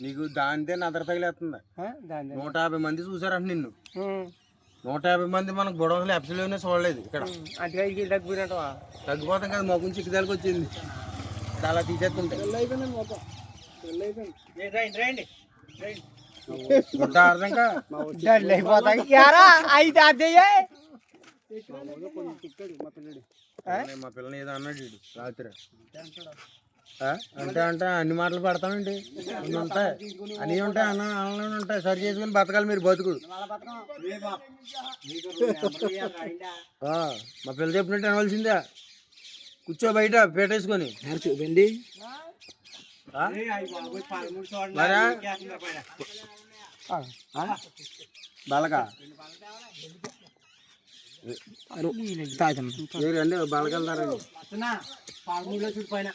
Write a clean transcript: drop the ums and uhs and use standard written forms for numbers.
నీకు దాంతే నదర తగిలేస్తుంది. 150 మంది చూసారంట నిన్ను. 150 మంది మనకు గొడవలు అప్సలోనే చూడలేదు ఇక్కడ. తగ్గిపోతాం కదా, మొక్కం చిక్కుదానికి వచ్చింది. చాలా తీసేస్తుంటాయి. మా పిల్లని ఏదో అన్నాడు రాత్రి. అంటే అన్ని మాటలు పడతామండి. అన్ని ఉంటాయి, అన్నీ ఉంటాయి, అన్నీ ఉంటాయి. సరి చేసుకుని బతకాలి మీరు బతుకుడు. మా పిల్ల చెప్పినట్టు అనవలసిందే. కూర్చో బయట పెట్టేసుకొని చూపండి. బాలకా రండి, బాలకెళ్తారండి. 13 చుట్టు పైన